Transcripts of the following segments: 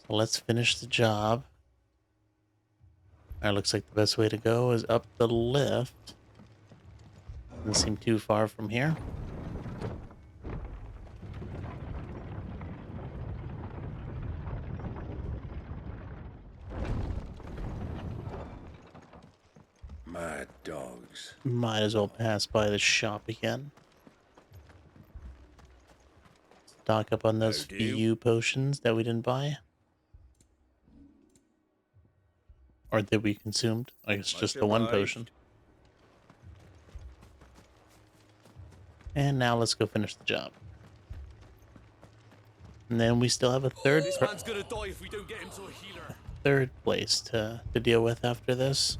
So let's finish the job. Alright, looks like the best way to go is up the lift. Doesn't seem too far from here. Mad dogs. Might as well pass by the shop again. Stock up on those do. few potions that we didn't buy. Or that we consumed. I guess just the one potion. And now let's go finish the job. And then we still have a This man's gonna die if we don't get him to a healer. third place to deal with after this.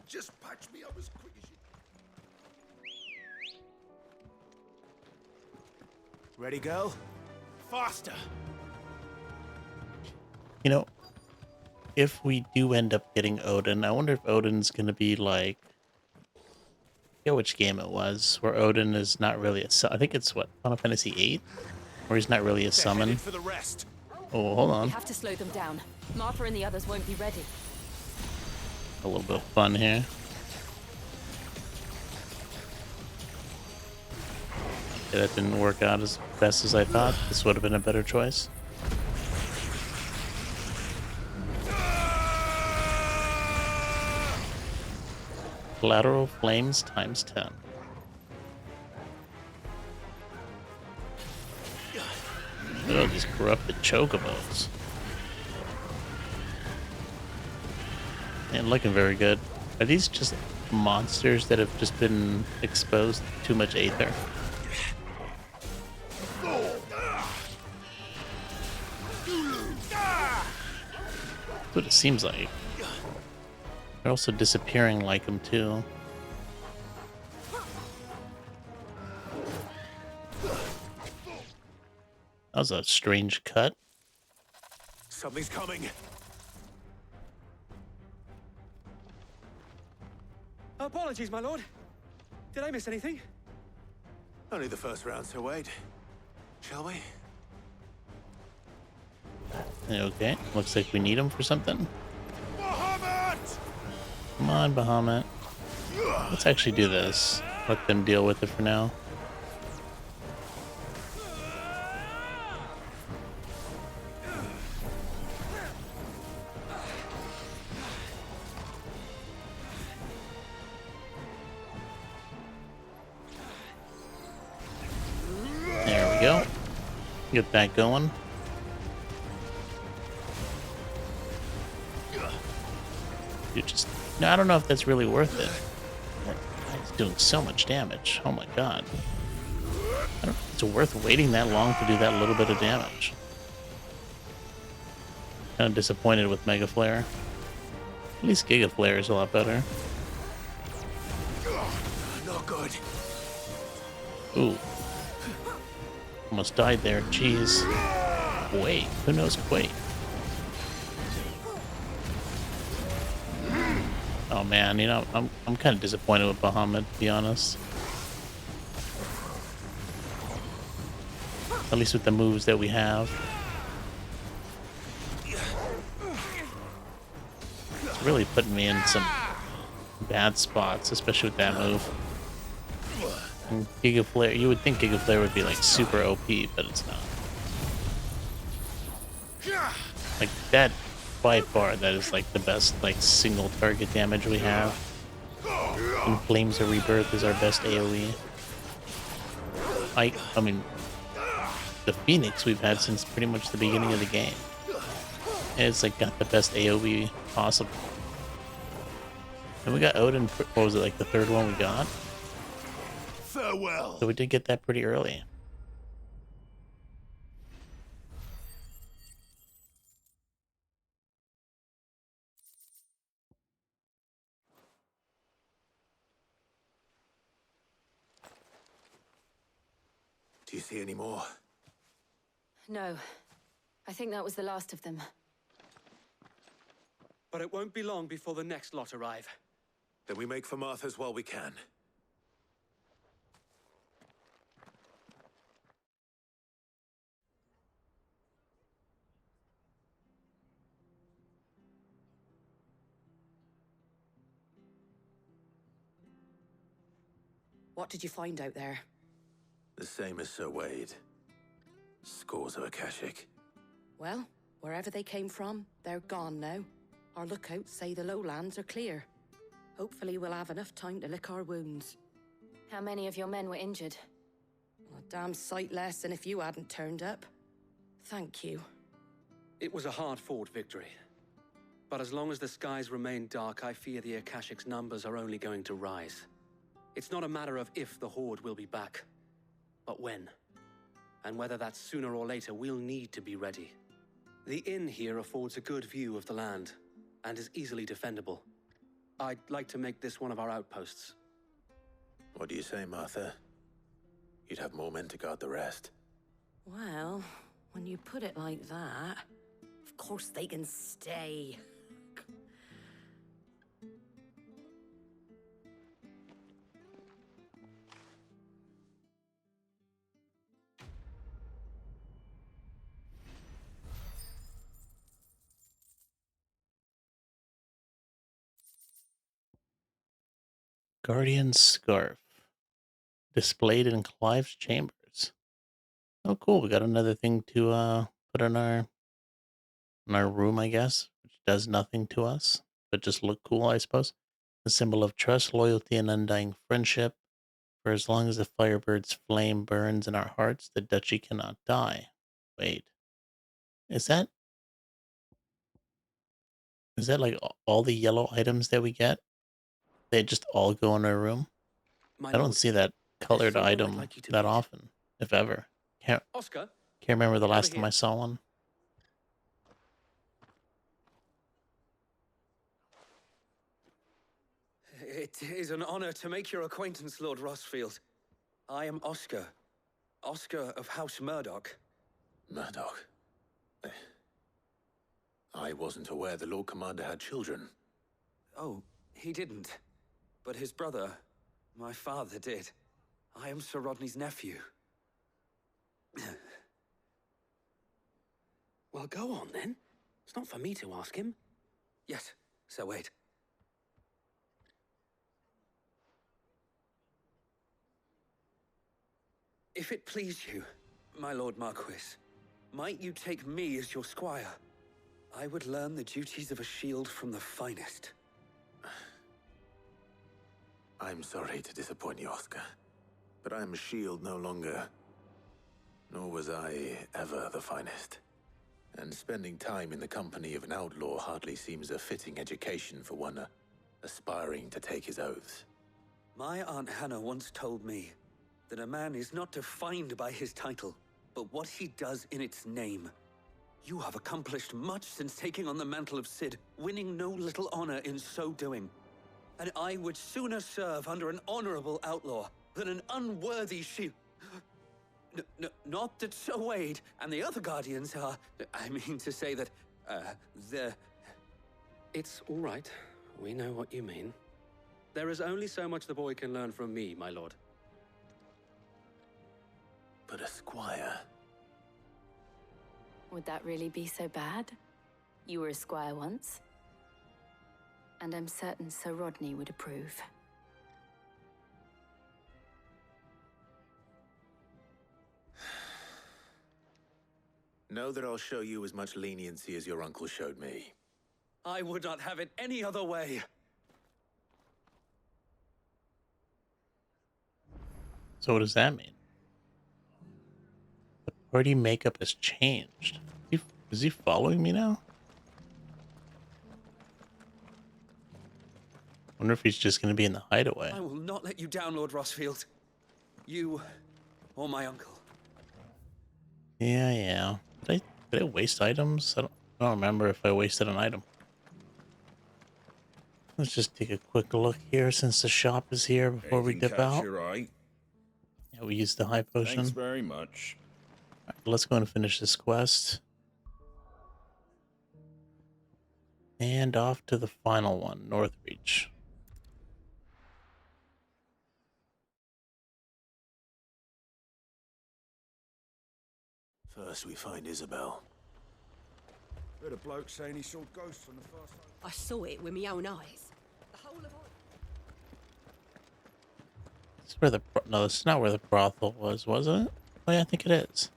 Just patch me up as quick as you. Ready, girl? Faster! You know, if we do end up getting Odin, I wonder if Odin's gonna be like... I forget which game it was, where Odin is not really a... I think it's, what, Final Fantasy VIII? Where he's not really a summon. For the rest. Oh, hold on. We have to slow them down. Martha and the others won't be ready. A little bit of fun here. Yeah, that didn't work out as best as I thought. This would have been a better choice. Collateral flames times 10. Look at all these corrupted chocobos. And looking very good. Are these just monsters that have just been exposed to too much aether? That's what it seems like. They're also disappearing like them too. That was a strange cut. Something's coming. Apologies, my lord. Did I miss anything? Only the first round, so wait. Shall we? Okay, looks like we need them for something. Bahamut! Come on, Bahamut. Let's actually do this. Let them deal with it for now. There we go. Get that going. No, I don't know if that's really worth it. It's doing so much damage. Oh my god. I don't know if it's worth waiting that long to do that little bit of damage. Kind of disappointed with Mega Flare. At least Giga Flare is a lot better. Not good. Ooh. Almost died there. Jeez. Wait. Who knows Quake? Oh man, you know, I'm kind of disappointed with Bahamut, to be honest. At least with the moves that we have. It's really putting me in some bad spots, especially with that move. And Giga Flare, you would think Giga Flare would be like super OP, but it's not. Like that, by far, that is like the best like single target damage we have. And Flames of Rebirth is our best AoE. I mean, the Phoenix we've had since pretty much the beginning of the game. And it's like got the best AoE possible. And we got Odin, what was it, like the third one we got? Farewell. So we did get that pretty early. Do you see any more? No. I think that was the last of them. But it won't be long before the next lot arrive. Then we make for Martha's while we can. What did you find out there? The same as Sir Wade. Scores of Akashic. Well, wherever they came from, they're gone now. Our lookouts say the lowlands are clear. Hopefully we'll have enough time to lick our wounds. How many of your men were injured? A damn sight less than if you hadn't turned up. Thank you. It was a hard-fought victory. But as long as the skies remain dark, I fear the Akashic's numbers are only going to rise. It's not a matter of if the Horde will be back, but when. And whether that's sooner or later, we'll need to be ready. The inn here affords a good view of the land, and is easily defendable. I'd like to make this one of our outposts. What do you say, Martha? You'd have more men to guard the rest. Well, when you put it like that, of course they can stay. Guardian's Scarf. Displayed in Clive's chambers. Oh, cool. We got another thing to put in our room, I guess, which does nothing to us, but just look cool, I suppose. A symbol of trust, loyalty, and undying friendship. For as long as the Firebird's flame burns in our hearts, the duchy cannot die. Wait. Is that like all the yellow items that we get? They just all go in our room? My I don't lord, see that colored someone I'd item like you to that meet. often, if ever. Can't Oscar? remember the last Over time here. I saw one. It is an honor to make your acquaintance, Lord Rossfield. I am Oscar. Oscar of House Murdoch. Murdoch. I wasn't aware the Lord Commander had children. Oh, he didn't. But his brother, my father, did. I am Sir Rodney's nephew. Well, go on then. It's not for me to ask him. Yes, Sir Wade. If it please you, my Lord Marquis, might you take me as your squire? I would learn the duties of a shield from the finest. I'm sorry to disappoint you, Oscar, but I am a shield no longer. Nor was I ever the finest. And spending time in the company of an outlaw hardly seems a fitting education for one aspiring to take his oaths. My Aunt Hannah once told me that a man is not defined by his title, but what he does in its name. You have accomplished much since taking on the mantle of Cid, winning no little honor in so doing. And I would sooner serve under an honorable outlaw than an unworthy shield. Not that Sir Wade and the other Guardians are... I mean to say that, they're... It's all right. We know what you mean. There is only so much the boy can learn from me, my lord. But a squire? Would that really be so bad? You were a squire once. And I'm certain Sir Rodney would approve. Know that I'll show you as much leniency as your uncle showed me. I would not have it any other way. So what does that mean? The party makeup has changed. Is he following me now? Wonder if he's just going to be in the hideaway. I will not let you down, Lord Rossfield. You or my uncle. Yeah. Did I waste items? I don't remember if I wasted an item. Let's just take a quick look here since the shop is here before we dip out. You're right. Yeah, we used the high potion. Thanks very much. Alright, let's go and finish this quest. And off to the final one, Northreach. First we find Isabel. Heard a bloke saying he saw ghosts from the first time. I saw it with my own eyes. The whole of This is where the no, this is not where the brothel was it? Oh yeah, I think it is.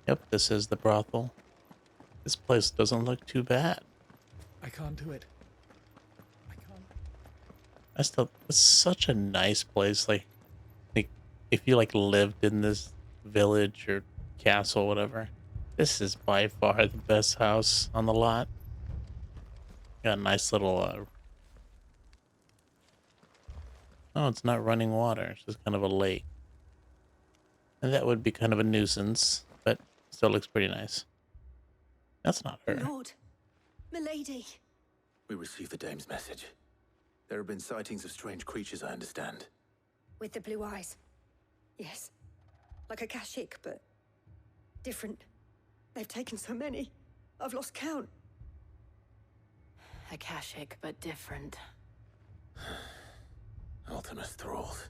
Yep, this is the brothel. This place doesn't look too bad. I can't do it. I can't. It's such a nice place. Like if you like lived in this village or castle, whatever, this is by far the best house on the lot. Got a nice little. Oh, it's not running water. It's just kind of a lake, and that would be kind of a nuisance, but still looks pretty nice. That's not her. Lord, milady. We received the dame's message. There have been sightings of strange creatures, I understand. With the blue eyes. Yes. Like a Kashik, but different. They've taken so many. I've lost count. Akashic, but different. Ultimus thralls.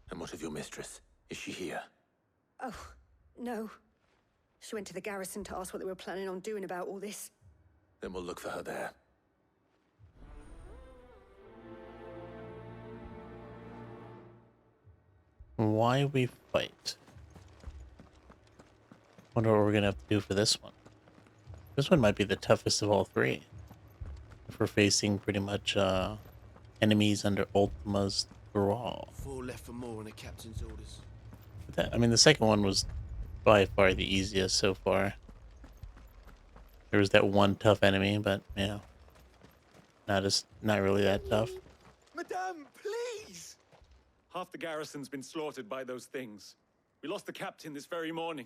And what of your mistress? Is she here? Oh, no. She went to the garrison to ask what they were planning on doing about all this. Then we'll look for her there. Why we fight? Wonder what we're gonna have to do for this one. This one might be the toughest of all three. If we're facing pretty much enemies under Ultima's thrall. 4 left for more on the captain's orders. I mean, the second one was by far the easiest so far. There was that one tough enemy, but you know, not really that tough. Madame, please! Half the garrison's been slaughtered by those things. We lost the captain this very morning.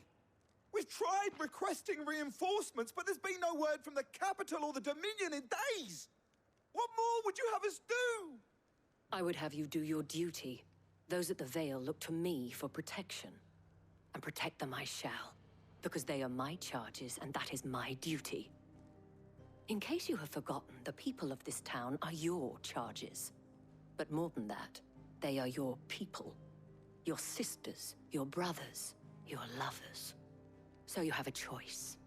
We've tried requesting reinforcements, but there's been no word from the capital or the Dominion in days. What more would you have us do? I would have you do your duty. Those at the Vale look to me for protection. And protect them I shall, because they are my charges and that is my duty. In case you have forgotten, the people of this town are your charges. But more than that, they are your people. Your sisters, your brothers, your lovers. So you have a choice.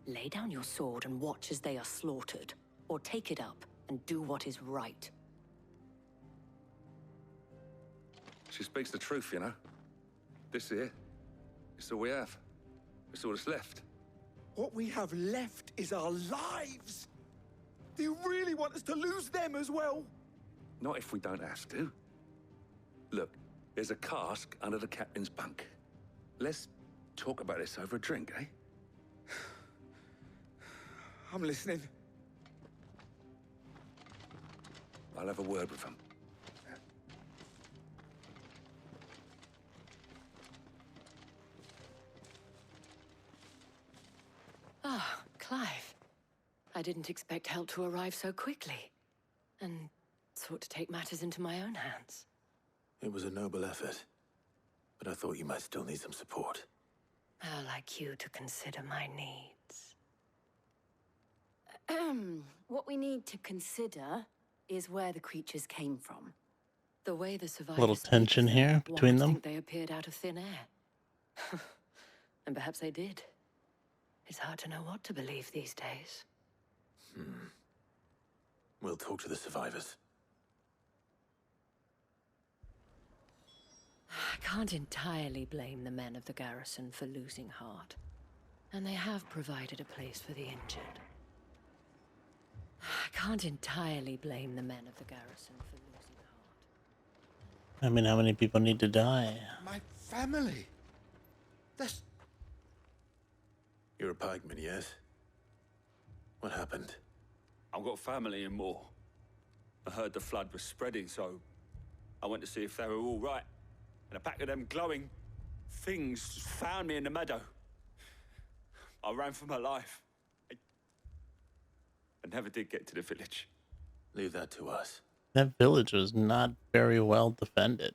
Lay down your sword and watch as they are slaughtered, or take it up and do what is right. She speaks the truth, you know. This here, it's all we have. It's all that's left. What we have left is our lives. Do you really want us to lose them as well? Not if we don't have to. Look, there's a cask under the captain's bunk. Let's talk about this over a drink, eh? I'm listening. I'll have a word with him. Ah, Clive. I didn't expect help to arrive so quickly. And sought to take matters into my own hands. It was a noble effort, but I thought you might still need some support. How like you to consider my needs. What we need to consider is where the creatures came from. The way the survivors... Little tension here between them. Think they appeared out of thin air. And perhaps they did. It's hard to know what to believe these days. We'll talk to the survivors. I can't entirely blame the men of the garrison for losing heart. And they have provided a place for the injured. I can't entirely blame the men of the garrison for losing heart. I mean, how many people need to die? My family. That's... You're a pikeman, yes? What happened? I've got family in Moor. I heard the flood was spreading, so I went to see if they were all right. And a pack of them glowing things found me in the meadow. I ran for my life. I never did get to the village. Leave that to us. That village was not very well defended.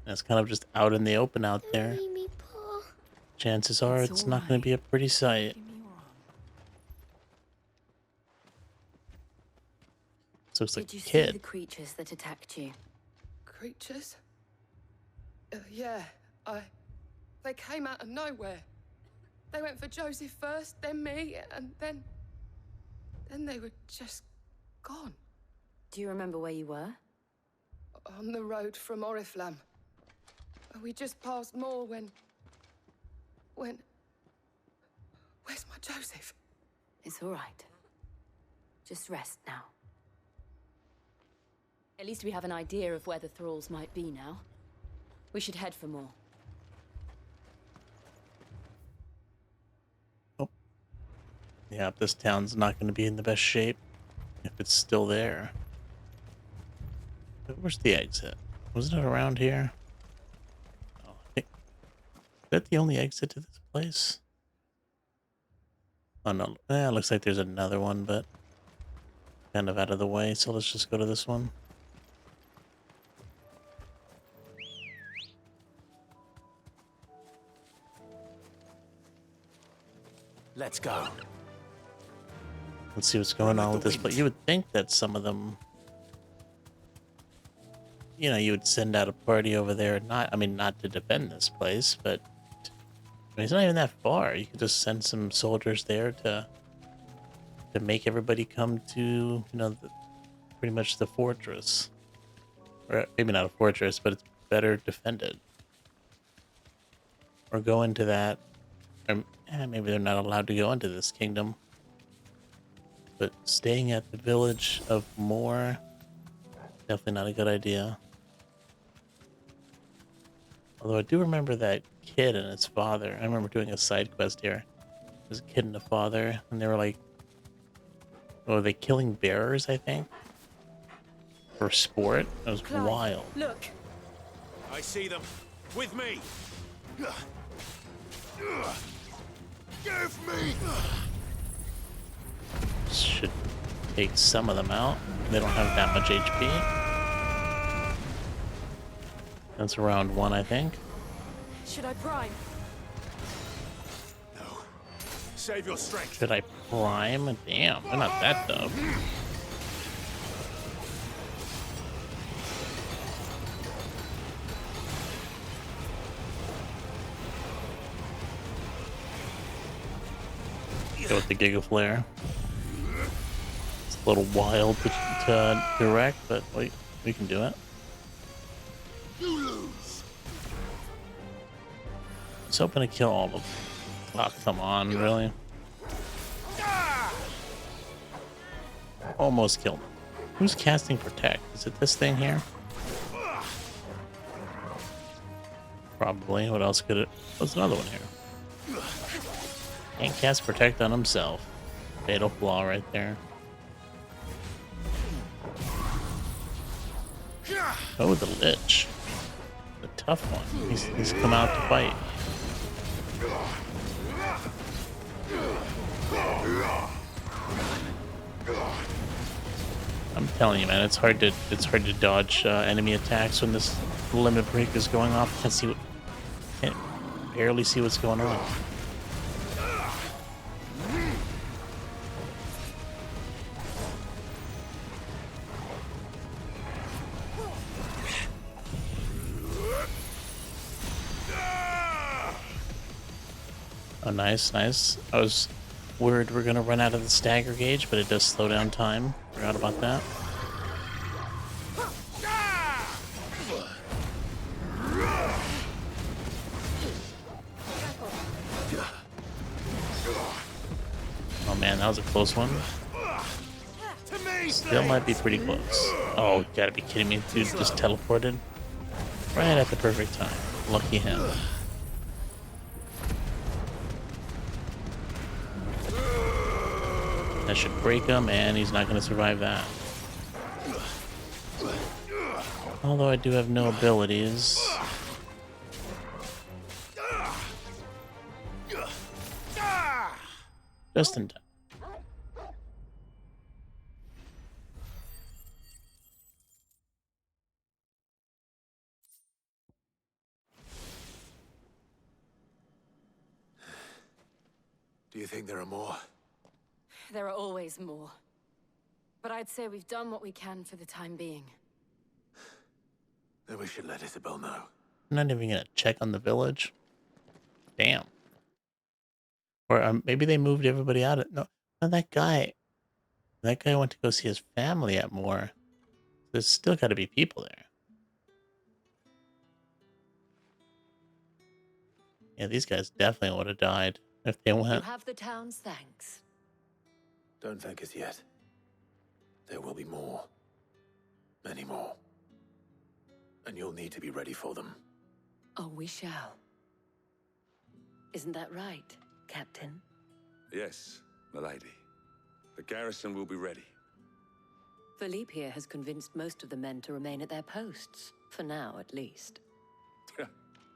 And it's kind of just out in the open out there. Chances are it's not going to be a pretty sight. So it's like Did you a see kid. the creatures that attacked you? Creatures? Yeah, they came out of nowhere. They went for Joseph first, then me, and then they were just gone. Do you remember where you were? on the road from Oriflamme. We just passed Moor when... Where's my Joseph? It's all right. Just rest now. At least we have an idea of where the thralls might be now. We should head for more. Oh. Yeah, this town's not going to be in the best shape if it's still there. But where's the exit? Wasn't it around here? Oh, is that the only exit to this place? Oh no, it looks like there's another one, but kind of out of the way, so let's just go to this one. Let's go. Let's see what's going on with this, but you would think that some of them, you know, you would send out a party over there, not to defend this place, but it's not even that far. You could just send some soldiers there to make everybody come to, you know, pretty much the fortress. Or maybe not a fortress, but it's better defended. Or go into that, or maybe they're not allowed to go into this kingdom. But staying at the village of Moor, definitely not a good idea. Although I do remember that kid and his father. I remember doing a side quest here. There's a kid and a father, and they were like, were they killing bears, I think? For sport? It was Clive, wild. Look. I see them. With me. Give me. Should take some of them out. They don't have that much HP. That's around 1, I think. Should I prime? No. Save your strength. Should I prime? Damn, they're not that dumb. Go with the Giga Flare. It's a little wild to direct, but we can do it. You lose. I was hoping to kill all of them. Oh, come on, really? Almost killed him. Who's casting Protect? Is it this thing here? Probably. What else could it... What's another one here? Can't cast Protect on himself. Fatal flaw right there. Oh, the Lich. The tough one. He's come out to fight. I'm telling you, man, it's hard to dodge enemy attacks when this limit break is going off. Can't barely see what's going on. Oh, nice, nice. I was worried we're gonna run out of the stagger gauge, but it does slow down time. Forgot about that. Oh man, that was a close one. Still might be pretty close. Oh, you gotta be kidding me. Dude just teleported. Right at the perfect time. Lucky him. That should break him, and he's not going to survive that. Although I do have no abilities. Just in time. Do you think there are more? There are always more. But I'd say we've done what we can for the time being. Then we should let Isabel know. I'm not even going to check on the village. Damn. Or maybe they moved everybody out. No, that guy went to go see his family at Moor. There's still got to be people there. Yeah, these guys definitely would have died if they You went. have the town's thanks. Don't thank us yet. There will be more. Many more. And you'll need to be ready for them. Oh, we shall. Isn't that right, Captain? Yes, milady. The garrison will be ready. Philippe here has convinced most of the men to remain at their posts. For now, at least.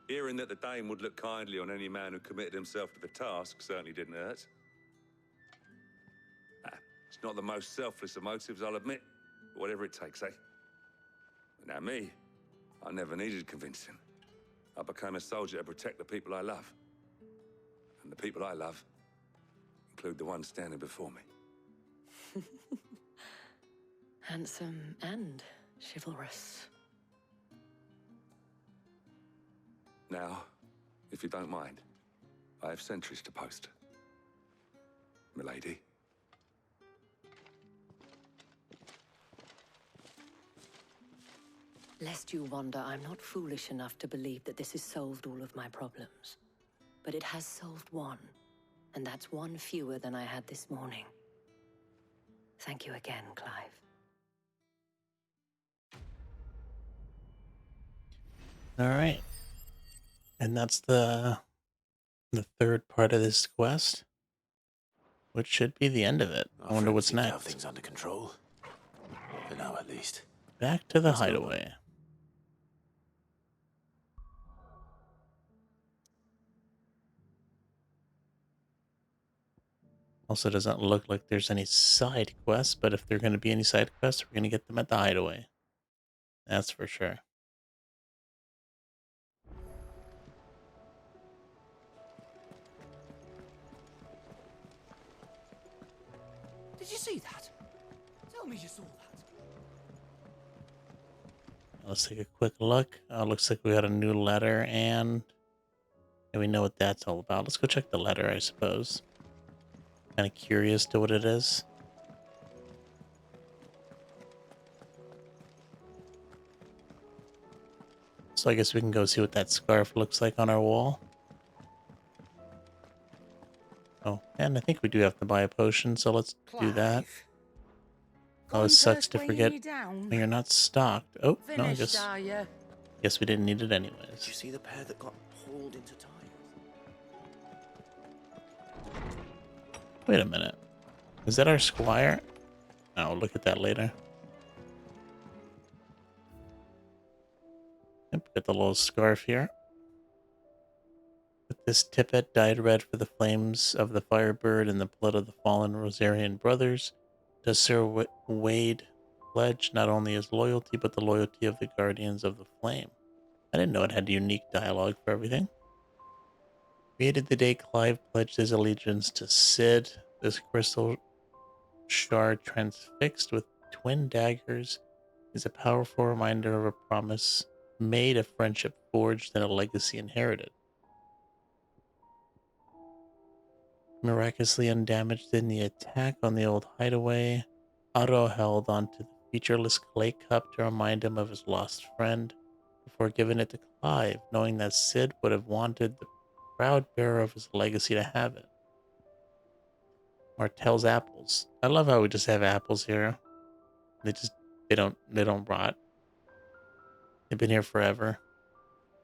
Hearing that the Dane would look kindly on any man who committed himself to the task certainly didn't hurt. It's not the most selfless of motives, I'll admit. But whatever it takes, eh? Now me, I never needed convincing. I became a soldier to protect the people I love. And the people I love include the ones standing before me. Handsome and chivalrous. Now, if you don't mind, I have sentries to post. Milady. Lest you wonder, I'm not foolish enough to believe that this has solved all of my problems. But it has solved one, and that's one fewer than I had this morning. Thank you again, Clive. All right. And that's the third part of this quest, which should be the end of it. I wonder what's Seem to have next. things under control. For now, at least. Back to the Let's go. hideaway. Also doesn't look like there's any side quests, but if there are going to be any side quests, we're going to get them at the hideaway. That's for sure. Did you see that? Tell me you saw that. Let's take a quick look. Looks like we got a new letter, and we know what that's all about. Let's go check the letter, I suppose. Kind of curious to what it is. So I guess we can go see what that scarf looks like on our wall. Oh, and I think we do have to buy a potion, so let's do that. Oh, it sucks to forget when you're not stocked. Oh, no, I guess we didn't need it anyways. Did you see the pair that got hauled into tires? Wait a minute. Is that our squire? Oh, we'll look at that later. Yep, got the little scarf here. With this tippet dyed red for the flames of the Firebird and the blood of the fallen Rosarian brothers, does Sir Wade pledge not only his loyalty, but the loyalty of the Guardians of the Flame. I didn't know it had unique dialogue for everything. Created the day Clive pledged his allegiance to Cid, this crystal shard transfixed with twin daggers is a powerful reminder of a promise made, a friendship forged, and a legacy inherited. Miraculously undamaged in the attack on the old hideaway, Otto held onto the featureless clay cup to remind him of his lost friend before giving it to Clive, knowing that Cid would have wanted the proud bearer of his legacy to have it. Martell's apples. I love how we just have apples here. They don't rot. They've been here forever.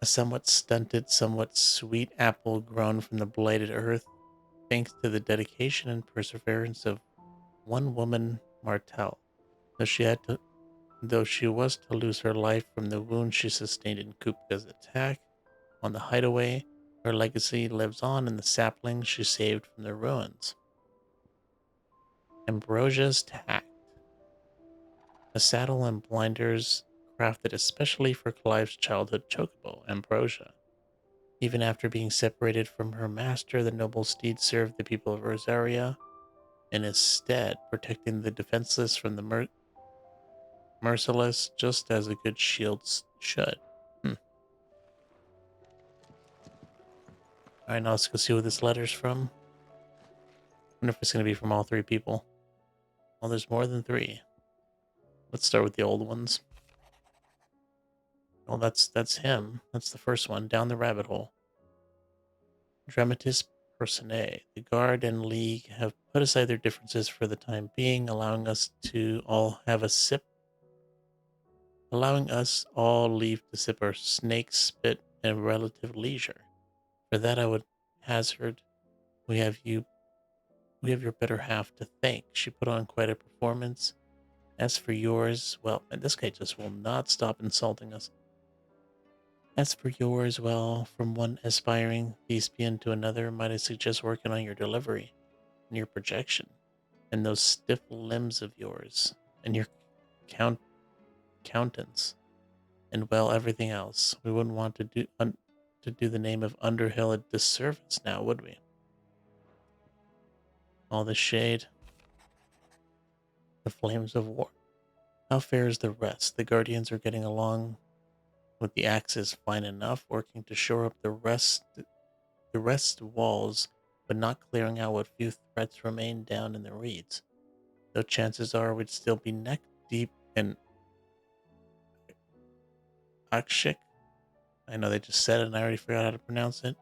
A somewhat stunted, somewhat sweet apple grown from the blighted earth, thanks to the dedication and perseverance of one woman, Martell. Though she was to lose her life from the wound she sustained in Kupka's attack on the hideaway, her legacy lives on in the saplings she saved from the ruins. Ambrosia's Tact. A saddle and blinders crafted especially for Clive's childhood chocobo, Ambrosia. Even after being separated from her master, the noble steed served the people of Rosaria in his stead, protecting the defenseless from the merciless, just as a good shield should. Alright, now let's go see what this letter's from. I wonder if it's going to be from all three people. Well, there's more than three. Let's start with the old ones. Oh, that's him. That's the first one, down the rabbit hole. Dramatis Personae. The Guard and League have put aside their differences for the time being, allowing us all leave to sip our snake spit in relative leisure. For that I would hazard we have your better half to thank. She put on quite a performance. As for yours, well, and this guy just will not stop insulting us. As for yours, well, from one aspiring thespian to another, might I suggest working on your delivery and your projection, and those stiff limbs of yours, and your countenance, and well, everything else. We wouldn't want to do the name of Underhill a disservice now, would we? All the shade, the flames of war. How fares the rest? The Guardians are getting along with the axes fine enough, working to shore up the rest walls, but not clearing out what few threats remain down in the reeds. Though chances are we'd still be neck deep in Akshik. I know they just said it and I already forgot how to pronounce it.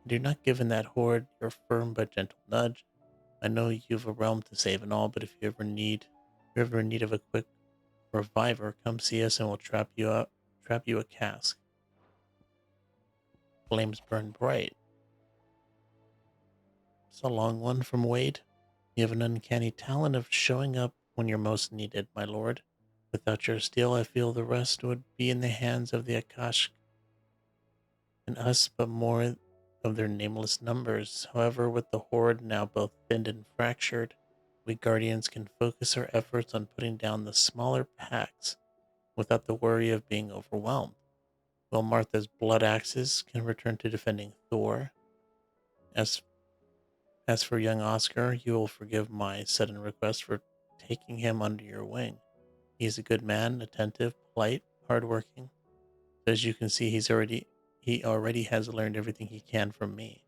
Do not give in that horde your firm but gentle nudge. I know you've a realm to save and all, but if you're ever in need of a quick reviver, come see us and we'll trap you a cask. Flames burn bright. It's a long one from Wade. You have an uncanny talent of showing up when you're most needed, my lord. Without your steel, I feel the rest would be in the hands of the Akash and us, but more of their nameless numbers. However, with the horde now both thinned and fractured, we Guardians can focus our efforts on putting down the smaller packs without the worry of being overwhelmed. While Martha's blood axes can return to defending Thor. As for young Oscar, you will forgive my sudden request for taking him under your wing. He is a good man, attentive, polite, hardworking. As you can see, he already has learned everything he can from me.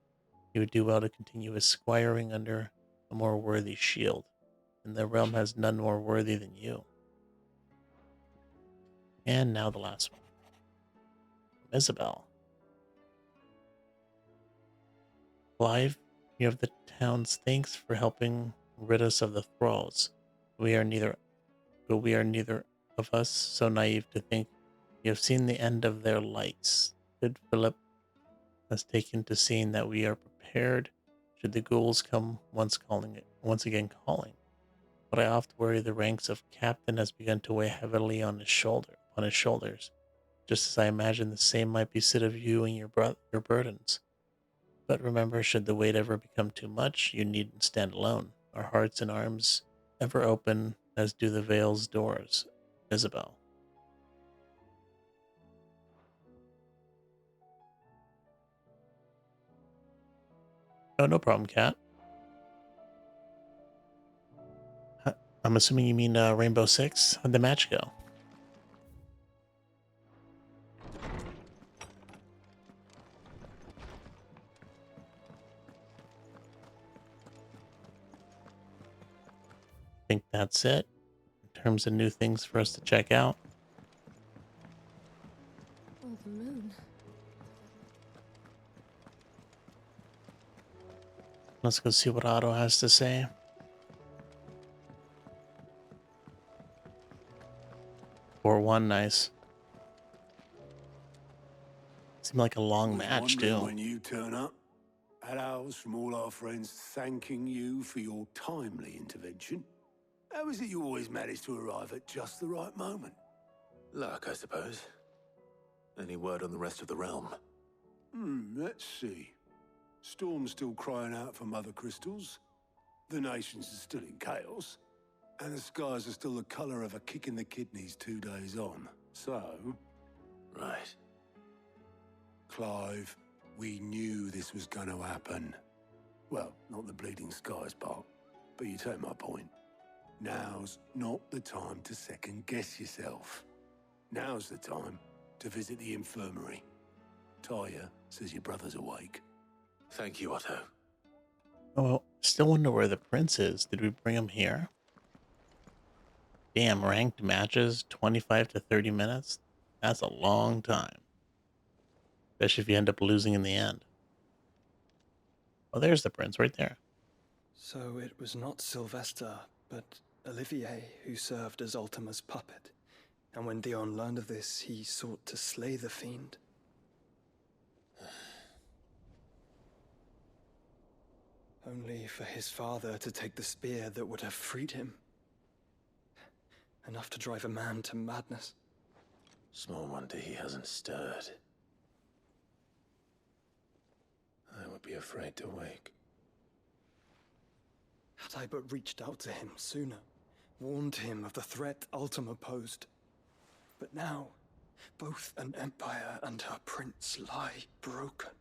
He would do well to continue his squiring under a more worthy shield, and the realm has none more worthy than you. And now the last one. Isabel. Clive, you have the town's thanks for helping rid us of the thralls. We are neither of us so naive to think you have seen the end of their lights. Good Philip has taken to seeing that we are prepared should the ghouls come once again calling. But I oft worry the ranks of captain has begun to weigh heavily on his shoulders, just as I imagine the same might be said of you and your burdens. But remember, should the weight ever become too much, you needn't stand alone. Our hearts and arms ever open, as do the Vale's doors. Isabel. Oh, no problem, Cat. I'm assuming you mean Rainbow Six. How'd the match go? I think that's it in terms of new things for us to check out. Oh, the moon. Let's go see what Otto has to say. 4-1, nice. Seemed like a long match, too. When you turn up, hellos from all our friends thanking you for your timely intervention. How is it you always manage to arrive at just the right moment? Luck, I suppose. Any word on the rest of the realm? Let's see. Storm's still crying out for mother crystals. The nations are still in chaos. And the skies are still the colour of a kick in the kidneys 2 days on. So... Right. Clive, we knew this was going to happen. Well, not the bleeding skies part, but you take my point. Now's not the time to second-guess yourself. Now's the time to visit the infirmary. Taya says your brother's awake. Thank you, Otto. Oh, well, still wonder where the prince is. Did we bring him here? Damn, ranked matches, 25 to 30 minutes? That's a long time. Especially if you end up losing in the end. Oh, there's the prince right there. So it was not Sylvester, but Olivier who served as Ultima's puppet. And when Dion learned of this, he sought to slay the fiend. Only for his father to take the spear that would have freed him. Enough to drive a man to madness. Small wonder he hasn't stirred. I would be afraid to wake. Had I but reached out to him sooner, warned him of the threat Ultima posed. But now, both an empire and her prince lie broken.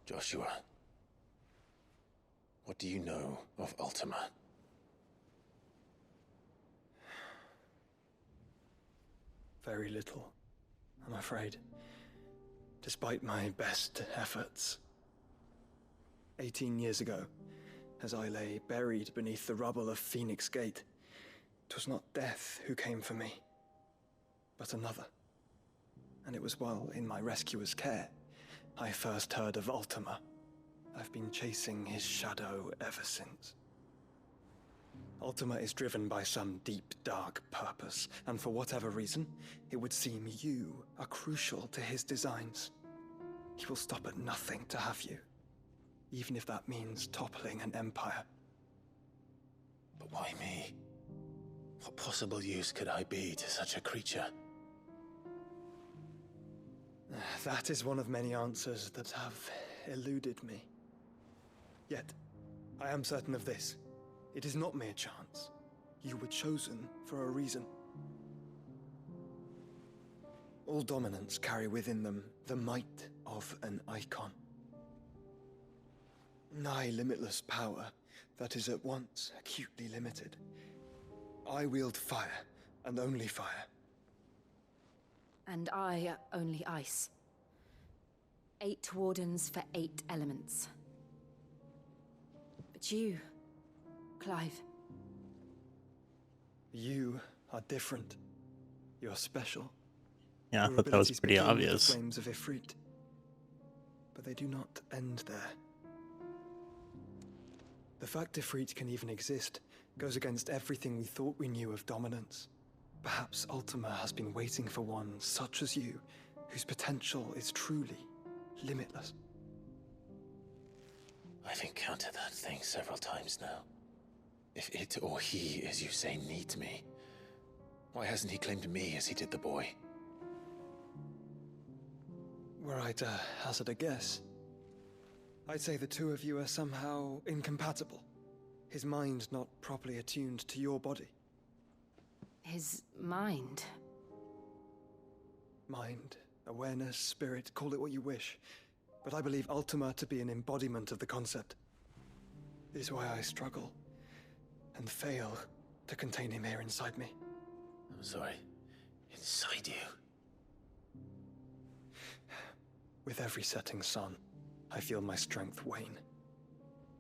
Joshua, what do you know of Ultima? Very little, I'm afraid. Despite my best efforts. 18 years ago, as I lay buried beneath the rubble of Phoenix Gate, 'twas not death who came for me, but another. And it was while in my rescuer's care, I first heard of Ultima. I've been chasing his shadow ever since. Ultima is driven by some deep, dark purpose, and for whatever reason, it would seem you are crucial to his designs. He will stop at nothing to have you, even if that means toppling an empire. But why me? What possible use could I be to such a creature? That is one of many answers that have eluded me. Yet, I am certain of this. It is not mere chance. You were chosen for a reason. All dominants carry within them the might of an icon. Nigh limitless power that is at once acutely limited. I wield fire, and only fire. And I only ice. 8 wardens for 8 elements. But you, Clive. You are different. You're special. Yeah, I Your thought that was abilities pretty begin with obvious. The flames of Ifrit. But they do not end there. The fact Ifrit can even exist goes against everything we thought we knew of dominance. Perhaps Ultima has been waiting for one such as you, whose potential is truly limitless. I've encountered that thing several times now. If it or he, as you say, needs me, why hasn't he claimed me as he did the boy? Were I to hazard a guess, I'd say the two of you are somehow incompatible. His mind not properly attuned to your body. His mind? Mind, awareness, spirit, call it what you wish. But I believe Ultima to be an embodiment of the concept. It is why I struggle and fail to contain him here inside me. I'm sorry. Inside you? With every setting sun, I feel my strength wane.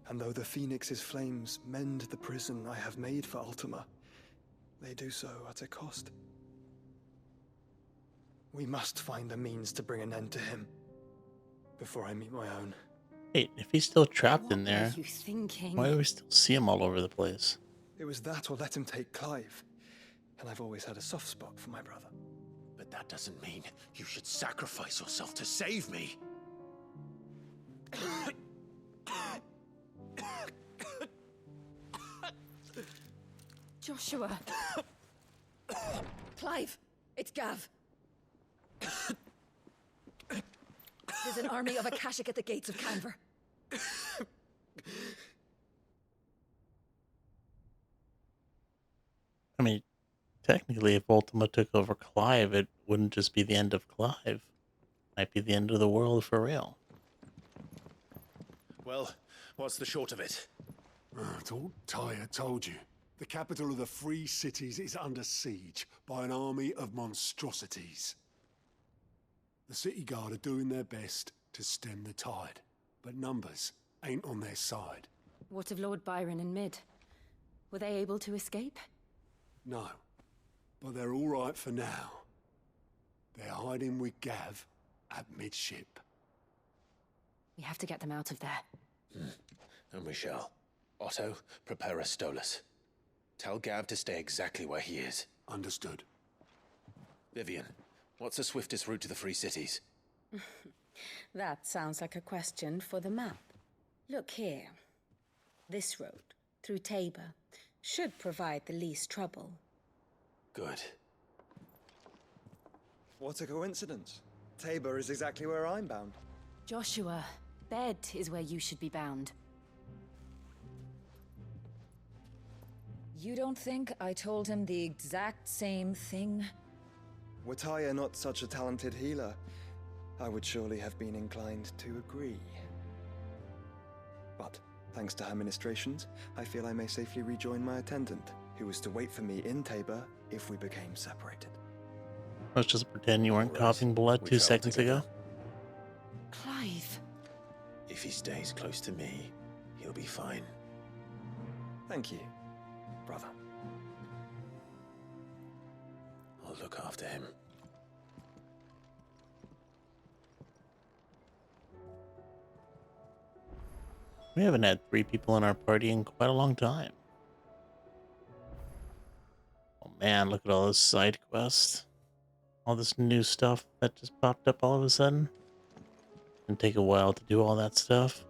And though the Phoenix's flames mend the prison I have made for Ultima, they do so at a cost. We must find a means to bring an end to him before I meet my own. Wait, if he's still trapped in there, What were you thinking? why do we still see him all over the place? It was that or let him take Clive. And I've always had a soft spot for my brother. But that doesn't mean you should sacrifice yourself to save me. Joshua. Clive, it's Gav. There's an army of Akashic at the gates of Canver. I mean, technically, if Ultima took over Clive, it wouldn't just be the end of Clive. It might be the end of the world for real. Well, what's the short of it? I thought Tyre told you. The capital of the Free Cities is under siege by an army of monstrosities. The City Guard are doing their best to stem the tide, but numbers ain't on their side. What of Lord Byron and Mid? Were they able to escape? No, but they're all right for now. They're hiding with Gav at midship. We have to get them out of there. And we shall. Otto, prepare a Stolas. Tell Gav to stay exactly where he is. Understood. Vivian, what's the swiftest route to the Free Cities? That sounds like a question for the map. Look here. This road, through Tabor, should provide the least trouble. Good. What a coincidence. Tabor is exactly where I'm bound. Joshua, Bed is where you should be bound. You don't think I told him the exact same thing? Were Tyr not such a talented healer, I would surely have been inclined to agree. But, thanks to her ministrations, I feel I may safely rejoin my attendant, who was to wait for me in Tabor if we became separated. Let's just pretend you weren't coughing blood 2 seconds ago. Clive. If he stays close to me, he'll be fine. Thank you, brother. I'll look after him. We haven't had 3 people in our party in quite a long time. Oh man, look at all this side quests. All this new stuff that just popped up all of a sudden. It'll take a while to do all that stuff.